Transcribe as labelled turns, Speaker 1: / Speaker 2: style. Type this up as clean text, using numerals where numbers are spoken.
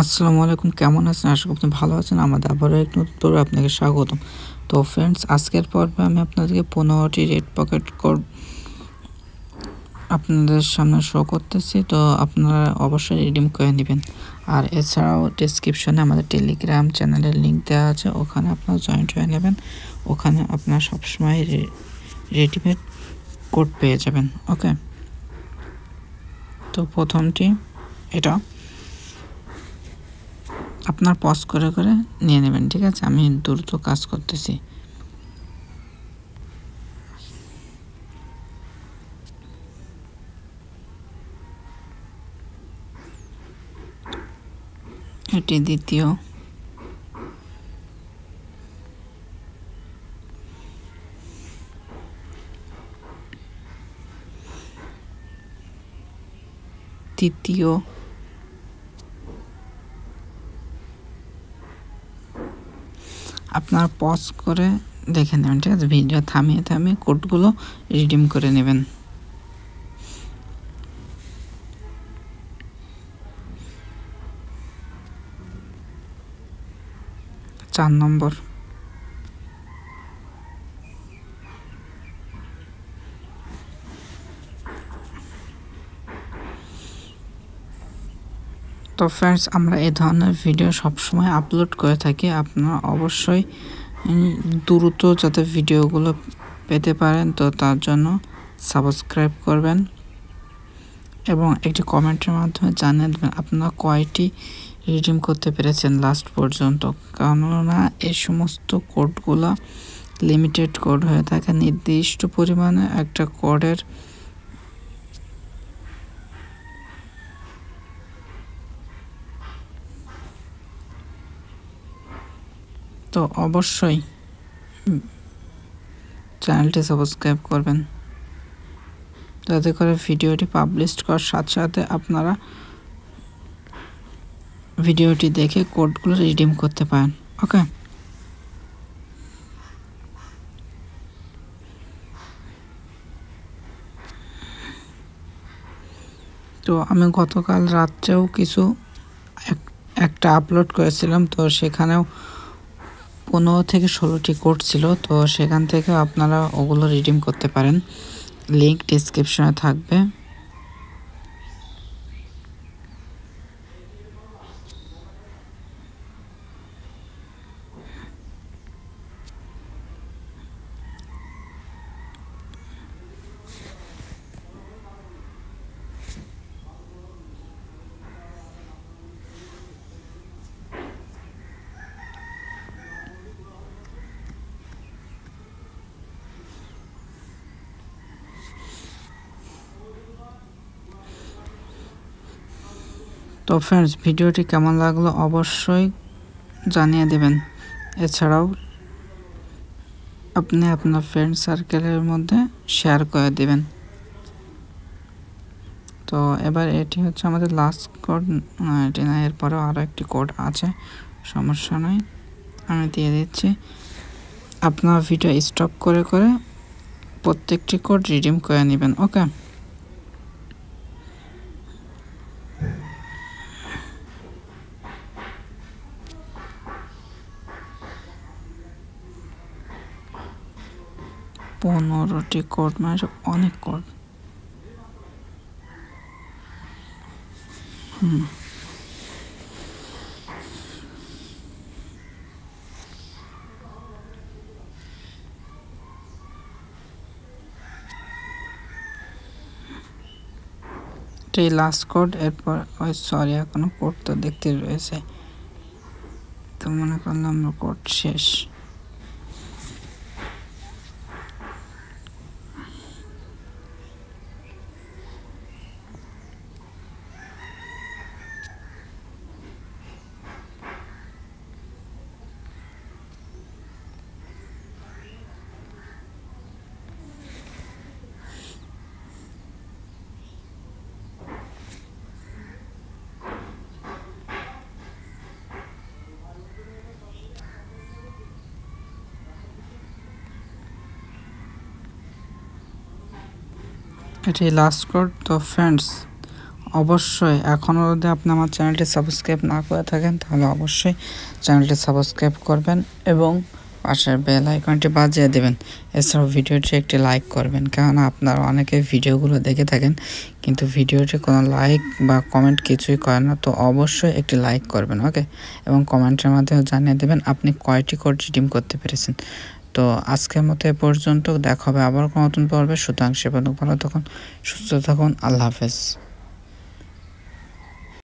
Speaker 1: আসসালামু আলাইকুম, কেমন আছেন? আশা করি আপনি ভালো আছেন। আমাদের আবারও এক নতুন পর্বে আপনাকে স্বাগতম। তো ফ্রেন্ডস, আজকের পর্বে আমি আপনাদেরকে 15টি রেড পকেট কোড আপনাদের সামনে শো করতেছি। তো আপনারা অবশ্যই রিডিম করে নেবেন। আর এছাড়াও ডেসক্রিপশনে আমাদের টেলিগ্রাম চ্যানেলের লিঙ্ক দেওয়া আছে, ওখানে আপনারা জয়েন্ট হয়ে নেবেন। ওখানে আপনারা সবসময় রেডিমেড কোড পেয়ে যাবেন। ওকে, তো প্রথমটি এটা আপনার পজ করে করে নিয়ে নেবেন, ঠিক আছে? আমি দ্রুত কাজ করতেছি। এটি দ্বিতীয়, তৃতীয়, আপনার পজ করে দেখে নেবেন, ঠিক আছে? ভিডিও থামিয়ে থামিয়ে কোডগুলো রিডিম করে নেবেন। 4 নম্বর, তো ফ্রেন্ডস, আমরা এই ধরনের ভিডিও সবসময় আপলোড করে থাকি। আপনারা অবশ্যই দ্রুত যাতে ভিডিওগুলো পেতে পারেন, তো তার জন্য সাবস্ক্রাইব করবেন এবং একটি কমেন্টের মাধ্যমে জানিয়ে দেবেন আপনারা কয়টি রিডিম করতে পেরেছেন লাস্ট পর্যন্ত। কেননা এই সমস্ত কোডগুলো লিমিটেড কোড হয়ে থাকে, নির্দিষ্ট পরিমাণে একটা কোডের তো অবশ্যই চ্যানেলটি সাবস্ক্রাইব করবেন, যাতে করে ভিডিওটি পাবলিশ করার সাথে সাথে আপনারা ভিডিওটি দেখে কোডগুলো রিডিম করতে পারেন। ওকে, তো আমি গতকাল রাত্রেও কিছু একটা আপলোড করেছিলাম, তো সেখানেও 15 থেকে 16টি কোড ছিল। তো সেখান থেকে আপনারা ওগুলো রিডিম করতে পারেন, লিঙ্ক ডিসক্রিপশনে থাকবে। তো ফ্রেন্ডস, ভিডিওটি কেমন লাগলো অবশ্যই জানিয়ে দেবেন। এছাড়াও আপনি আপনার ফ্রেন্ড সার্কেলের মধ্যে শেয়ার করে দেবেন। তো এবার এটি হচ্ছে আমাদের লাস্ট কোড, এটি না, এরপরেও আরও একটি কোড আছে, সমস্যা নয়, আমি দিয়ে দিচ্ছি। আপনার ভিডিও স্টপ করে করে প্রত্যেকটি কোড রিডিম করে নেবেন। ওকে, পনেরোটি কোড মানে অনেক কোড। এই লাস্ট কোড, এরপর ওই সরি এখনো কোড তো দেখতে রয়েছে, তো মনে করলাম কোড শেষ। এটি লাস্ট কোড। তো ফ্রেন্ডস, অবশ্যই এখনও যদি আপনি আমার চ্যানেলটি সাবস্ক্রাইব না করে থাকেন তাহলে অবশ্যই চ্যানেলটি সাবস্ক্রাইব করবেন এবং পাশের বেল আইকনটি বাজিয়ে দেবেন। এছাড়াও ভিডিওটি একটি লাইক করবেন, কেননা আপনারা অনেকে ভিডিওগুলো দেখে থাকেন কিন্তু ভিডিওটি কোনো লাইক বা কমেন্ট কিছুই করেন না। তো অবশ্যই একটি লাইক করবেন, ওকে, এবং কমেন্টের মাধ্যমে জানিয়ে দেবেন আপনি কয়টি কোড রিডিম করতে পেরেছেন। তো আজকের মতো এ পর্যন্ত, দেখা হবে আবার কোনো নতুন পর্বে। সুতরাং সে পর্যন্ত ভালো থাকুন, সুস্থ থাকুন, আল্লাহ হাফেজ।